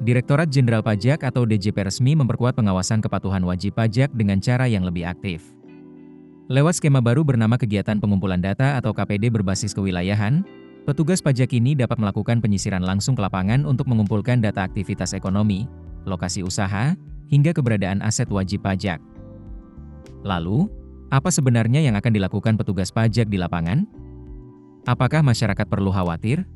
Direktorat Jenderal Pajak atau DJP resmi memperkuat pengawasan kepatuhan wajib pajak dengan cara yang lebih aktif. Lewat skema baru bernama Kegiatan Pengumpulan Data atau KPD berbasis kewilayahan, petugas pajak ini dapat melakukan penyisiran langsung ke lapangan untuk mengumpulkan data aktivitas ekonomi, lokasi usaha, hingga keberadaan aset wajib pajak. Lalu, apa sebenarnya yang akan dilakukan petugas pajak di lapangan? Apakah masyarakat perlu khawatir?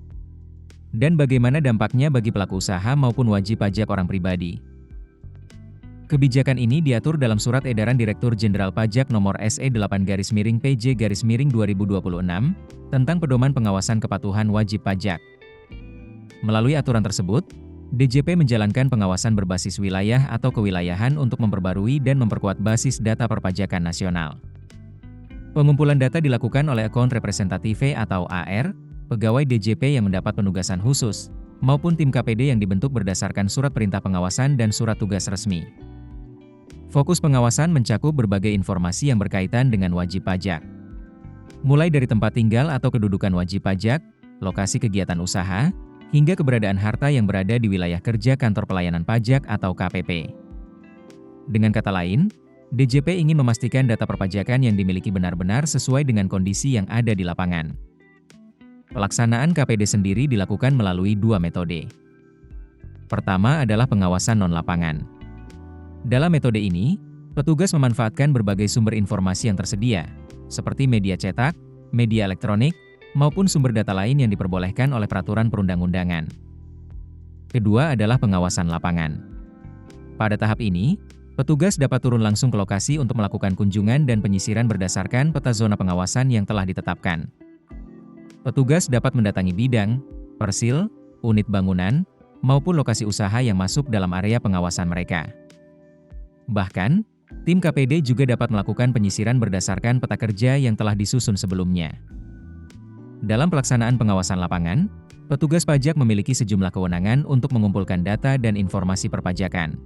Dan bagaimana dampaknya bagi pelaku usaha maupun wajib pajak orang pribadi? Kebijakan ini diatur dalam Surat Edaran Direktur Jenderal Pajak Nomor SE8-PJ/2026 tentang Pedoman Pengawasan Kepatuhan Wajib Pajak. Melalui aturan tersebut, DJP menjalankan pengawasan berbasis wilayah atau kewilayahan untuk memperbarui dan memperkuat basis data perpajakan nasional. Pengumpulan data dilakukan oleh Account Representative atau AR, pegawai DJP yang mendapat penugasan khusus, maupun tim KPD yang dibentuk berdasarkan surat perintah pengawasan dan surat tugas resmi. Fokus pengawasan mencakup berbagai informasi yang berkaitan dengan wajib pajak. Mulai dari tempat tinggal atau kedudukan wajib pajak, lokasi kegiatan usaha, hingga keberadaan harta yang berada di wilayah kerja Kantor Pelayanan Pajak atau KPP. Dengan kata lain, DJP ingin memastikan data perpajakan yang dimiliki benar-benar sesuai dengan kondisi yang ada di lapangan. Pelaksanaan KPD sendiri dilakukan melalui dua metode. Pertama adalah pengawasan non-lapangan. Dalam metode ini, petugas memanfaatkan berbagai sumber informasi yang tersedia, seperti media cetak, media elektronik, maupun sumber data lain yang diperbolehkan oleh peraturan perundang-undangan. Kedua adalah pengawasan lapangan. Pada tahap ini, petugas dapat turun langsung ke lokasi untuk melakukan kunjungan dan penyisiran berdasarkan peta zona pengawasan yang telah ditetapkan. Petugas dapat mendatangi bidang, persil, unit bangunan, maupun lokasi usaha yang masuk dalam area pengawasan mereka. Bahkan, tim KPD juga dapat melakukan penyisiran berdasarkan peta kerja yang telah disusun sebelumnya. Dalam pelaksanaan pengawasan lapangan, petugas pajak memiliki sejumlah kewenangan untuk mengumpulkan data dan informasi perpajakan.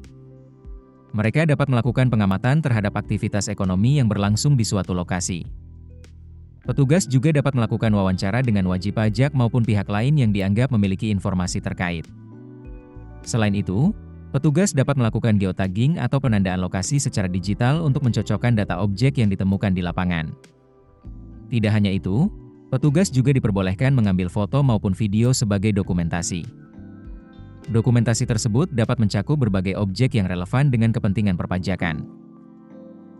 Mereka dapat melakukan pengamatan terhadap aktivitas ekonomi yang berlangsung di suatu lokasi. Petugas juga dapat melakukan wawancara dengan wajib pajak maupun pihak lain yang dianggap memiliki informasi terkait. Selain itu, petugas dapat melakukan geotagging atau penandaan lokasi secara digital untuk mencocokkan data objek yang ditemukan di lapangan. Tidak hanya itu, petugas juga diperbolehkan mengambil foto maupun video sebagai dokumentasi. Dokumentasi tersebut dapat mencakup berbagai objek yang relevan dengan kepentingan perpajakan.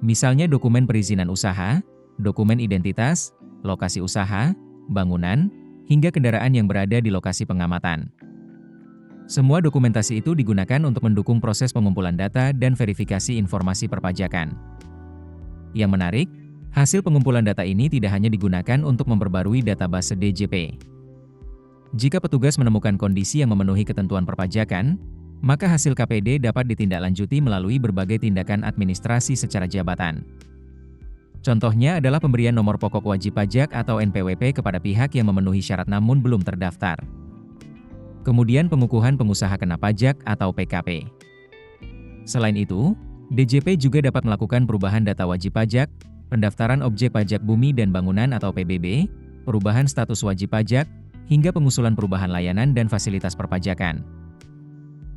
Misalnya dokumen perizinan usaha, dokumen identitas, lokasi usaha, bangunan, hingga kendaraan yang berada di lokasi pengamatan. Semua dokumentasi itu digunakan untuk mendukung proses pengumpulan data dan verifikasi informasi perpajakan. Yang menarik, hasil pengumpulan data ini tidak hanya digunakan untuk memperbarui database DJP. Jika petugas menemukan kondisi yang memenuhi ketentuan perpajakan, maka hasil KPD dapat ditindaklanjuti melalui berbagai tindakan administrasi secara jabatan. Contohnya adalah pemberian nomor pokok wajib pajak atau NPWP kepada pihak yang memenuhi syarat namun belum terdaftar. Kemudian pengukuhan pengusaha kena pajak atau PKP. Selain itu, DJP juga dapat melakukan perubahan data wajib pajak, pendaftaran objek pajak bumi dan bangunan atau PBB, perubahan status wajib pajak, hingga pengusulan perubahan layanan dan fasilitas perpajakan.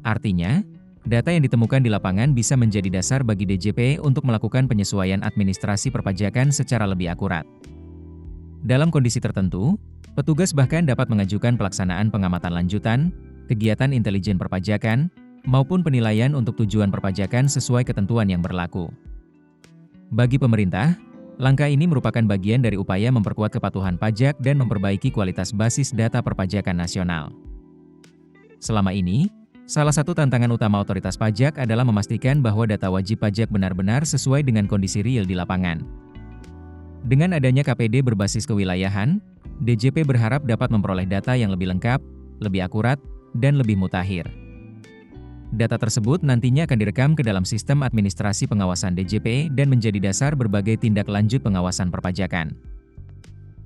Artinya, data yang ditemukan di lapangan bisa menjadi dasar bagi DJP untuk melakukan penyesuaian administrasi perpajakan secara lebih akurat. Dalam kondisi tertentu, petugas bahkan dapat mengajukan pelaksanaan pengamatan lanjutan, kegiatan intelijen perpajakan, maupun penilaian untuk tujuan perpajakan sesuai ketentuan yang berlaku. Bagi pemerintah, langkah ini merupakan bagian dari upaya memperkuat kepatuhan pajak dan memperbaiki kualitas basis data perpajakan nasional. Selama ini, salah satu tantangan utama otoritas pajak adalah memastikan bahwa data wajib pajak benar-benar sesuai dengan kondisi real di lapangan. Dengan adanya KPD berbasis kewilayahan, DJP berharap dapat memperoleh data yang lebih lengkap, lebih akurat, dan lebih mutakhir. Data tersebut nantinya akan direkam ke dalam sistem administrasi pengawasan DJP dan menjadi dasar berbagai tindak lanjut pengawasan perpajakan.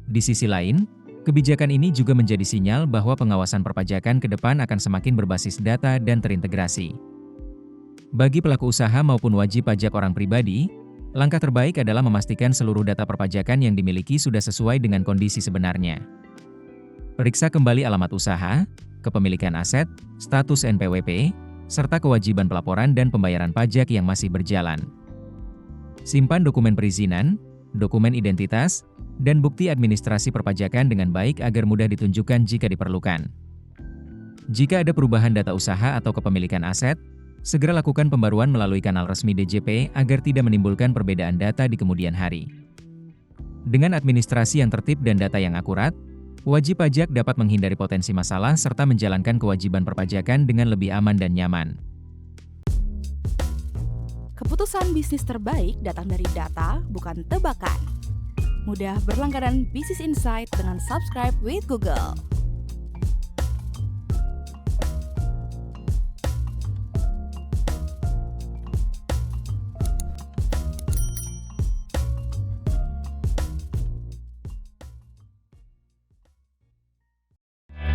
Di sisi lain, kebijakan ini juga menjadi sinyal bahwa pengawasan perpajakan ke depan akan semakin berbasis data dan terintegrasi. Bagi pelaku usaha maupun wajib pajak orang pribadi, langkah terbaik adalah memastikan seluruh data perpajakan yang dimiliki sudah sesuai dengan kondisi sebenarnya. Periksa kembali alamat usaha, kepemilikan aset, status NPWP, serta kewajiban pelaporan dan pembayaran pajak yang masih berjalan. Simpan dokumen perizinan, dokumen identitas, dan bukti administrasi perpajakan dengan baik agar mudah ditunjukkan jika diperlukan. Jika ada perubahan data usaha atau kepemilikan aset, segera lakukan pembaruan melalui kanal resmi DJP agar tidak menimbulkan perbedaan data di kemudian hari. Dengan administrasi yang tertib dan data yang akurat, wajib pajak dapat menghindari potensi masalah serta menjalankan kewajiban perpajakan dengan lebih aman dan nyaman. Keputusan bisnis terbaik datang dari data, bukan tebakan. Mudah berlangganan Business Insight dengan subscribe with Google.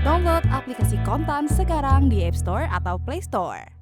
Download aplikasi Kontan sekarang di App Store atau Play Store.